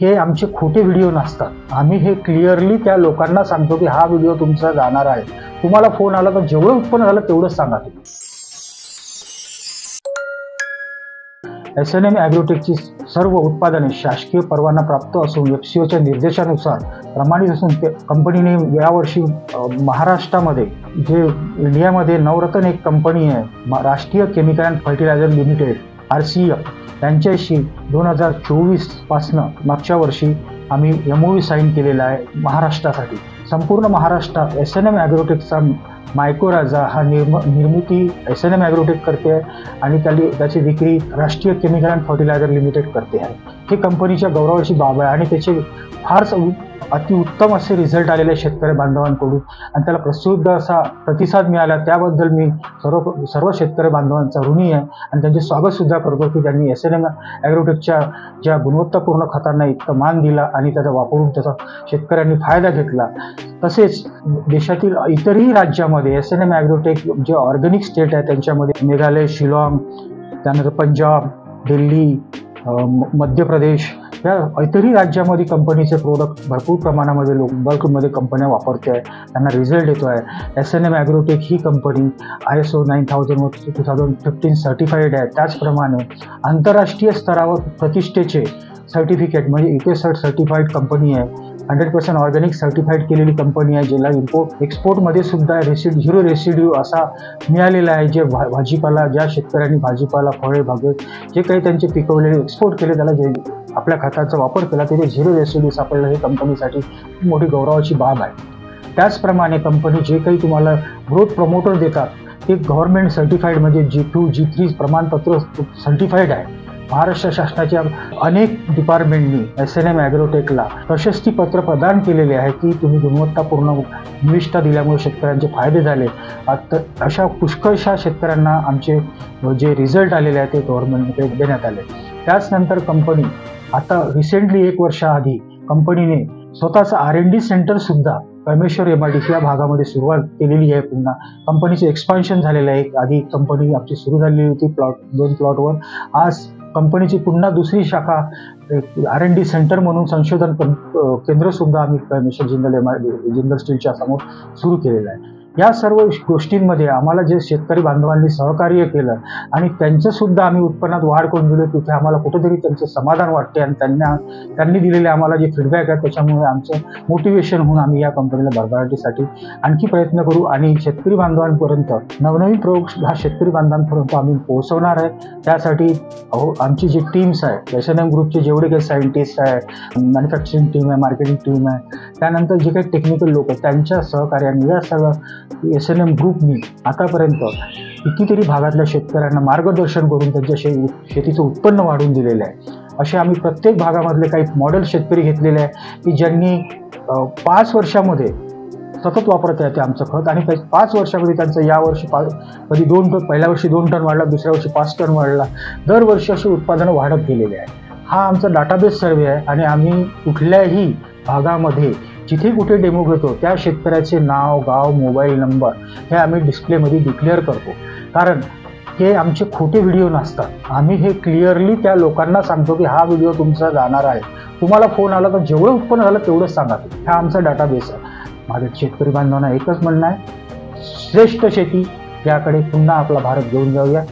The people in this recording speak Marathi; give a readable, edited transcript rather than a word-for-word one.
हे आमचे खोटे व्हिडिओ नसतात। आम्ही हे क्लिअरली त्या लोकांना सांगतो की हा व्हिडिओ तुमचा जाणार आहे। तुम्हाला फोन आला तर जेवढं उत्पन्न झालं तेवढंच सांगा तुम्ही। SNM ॲग्रोटेकची सर्व उत्पादने शासकीय परवाना प्राप्त असून FCOच्या निर्देशानुसार प्रमाणित असून कंपनीने यावर्षी महाराष्ट्रामध्ये जे इंडियामध्ये नवरत्न एक कंपनी आहे Rashtriya chemical and fertiliser limited RCF त्यांच्याशी 2024 पासनं मागच्या वर्षी आम्ही MOU साईन केलेला आहे महाराष्ट्रासाठी। संपूर्ण महाराष्ट्रात SNM ॲग्रोटेकचा मायक्रोराजा हा निर्मिती SNM ॲग्रोटेक करते आहे आणि त्याची विक्री राष्ट्रीय केमिकल अँड फर्टिलायझर लिमिटेड करते आहे। हे कंपनीच्या गौरवाची बाब आहे आणि त्याचे फारच अतिउत्तम असे रिझल्ट आलेले शेतकरी बांधवांकडून आणि त्याला प्रसिद्ध असा प्रतिसाद मिळाला। त्याबद्दल मी सर्व शेतकरी बांधवांचा ऋणी आहे आणि त्यांचे स्वागत सुद्धा करतो की त्यांनी SNM ॲग्रोटेकच्या ज्या गुणवत्तापूर्ण खतांना इतकं मान दिला आणि त्याचा वापरून त्याचा शेतकऱ्यांनी फायदा घेतला। तसेच देशातील इतरही राज्यामध्ये SNM ॲग्रोटेक जे ऑर्गॅनिक स्टेट आहे त्यांच्यामध्ये मेघालय, शिलाँग, त्यानंतर पंजाब, दिल्ली, मध्य प्रदेश या इतरही राज्यामध्ये कंपनीचे प्रोडक्ट भरपूर प्रमाणामध्ये बल्कमध्ये कंपन्या वापरते आहे, त्यांना रिझल्ट येतो आहे। SNM ॲग्रोटेक ही कंपनी ISO 9000/2015 सर्टिफाईड आहे। त्याचप्रमाणे आंतरराष्ट्रीय स्तरावर प्रतिष्ठेचे सर्टिफिकेट म्हणजे EcoCert सर्टिफाईड कंपनी आहे। 100% ऑर्गॅनिक सर्टिफाईड केलेली कंपनी आहे, ज्याला इम्पोर्ट एक्सपोर्टमध्ये सुद्धा झिरो रेसिड्यू असा मिळालेला आहे। जे भाजीपाला ज्या शेतकऱ्यांनी भाजीपाला फळे भागे जे काही त्यांचे पिकवलेले एक्सपोर्ट केले त्याला जे आपल्या खताचा वापर केला ते झिरो रेसिड्यू सापडलं, हे कंपनीसाठी मोठी गौरवाची बाब आहे। त्याचप्रमाणे कंपनी जे काही तुम्हाला ग्रोथ प्रमोटर देतात ते गव्हर्नमेंट सर्टिफाईड म्हणजे G2 G3 प्रमाणपत्र सर्टिफाईड आहे। महाराष्ट्र शासनाच्या अनेक डिपार्टमेंटनी SNM ॲग्रोटेकला प्रशस्तीपत्र प्रदान केलेले आहे की तुम्ही गुणवत्तापूर्ण निविष्ठा दिल्यामुळे शेतकऱ्यांचे फायदे झाले। आता अशा पुष्कळशा शेतकऱ्यांना आमचे जे रिझल्ट आलेले आहे ते गव्हर्नमेंटने देण्यात आले। त्याचनंतर कंपनी आता रिसेंटली 1 वर्षाआधी कंपनीने स्वतःचं R&D सेंटर सुद्धा परमेश्वर MIDC या भागामध्ये सुरुवात केलेली आहे। पुन्हा कंपनीचे एक्सपान्शन झालेलं आहे। आधी कंपनी आमची सुरू झालेली होती 2 प्लॉटवर, आज कंपनीची पुन्हा दुसरी शाखा R&D सेंटर म्हणून संशोधन केंद्र सुद्धा आम्ही परमेश्वर जिंदल स्टीलच्या समोर सुरू केलेलं आहे। या सर्व गोष्टींमध्ये आम्हाला जे शेतकरी बांधवांनी सहकार्य केलं आणि त्यांचं सुद्धा आम्ही उत्पन्नात वाढ करून दिली, तिथे आम्हाला कुठेतरी त्यांचं समाधान वाटते आणि त्यांनी दिलेले आम्हाला जे फीडबॅक आहे त्याच्यामुळे आमचं मोटिवेशन होऊन आम्ही या कंपनीला भरभराटीसाठी आणखी प्रयत्न करू आणि शेतकरी बांधवांपर्यंत नवनवीन प्रयोग हा शेतकरी बांधवांपर्यंत आम्ही पोहोचवणार आहे। त्यासाठी आमची जी टीम्स आहे SNM ग्रुपचे जेवढे काही सायंटिस्ट आहे, मॅन्युफॅक्चरिंग टीम आहे, मार्केटिंग टीम आहे, त्यानंतर जे काही टेक्निकल लोक आहेत त्यांच्या सहकार्याने या सर्व SNM ग्रुपनी आतापर्यंत कितीतरी भागातल्या शेतकऱ्यांना मार्गदर्शन करून त्यांच्या शेतीचं उत्पन्न वाढवून दिलेलं आहे। असे आम्ही प्रत्येक भागामधले काही मॉडेल शेतकरी घेतलेले आहे की ज्यांनी 5 वर्षामध्ये सतत वापरत आहे ते आमचं खत आणि 5 वर्षामध्ये त्यांचं यावर्षी कधी 2 टन, पहिल्या वर्षी 2 टन वाढला, दुसऱ्या वर्षी 5 टन वाढला, दरवर्षी अशी उत्पादनं वाढत गेलेले आहे। हा आमचा डाटाबेस सर्वे आहे आणि आम्ही कुठल्याही भागामध्ये जिथे कुठे डेमो घेतो त्या शेतकऱ्याचे नाव, गाव, मोबाईल नंबर हे आम्ही डिस्प्लेमध्ये डिक्लेअर करतो, कारण हे आमचे खोटे व्हिडिओ नसतात। आम्ही हे क्लिअरली त्या लोकांना सांगतो की हा व्हिडिओ तुमचा जाणार आहे। तुम्हाला फोन आला तर जेवढं उत्पन्न झालं तेवढंच सांगा। हा आमचा डाटाबेस आहे। माझ्या शेतकरी बांधवांना एकच म्हणणं आहे, श्रेष्ठ शेती याकडे पुन्हा आपला भारत घेऊन जाऊया।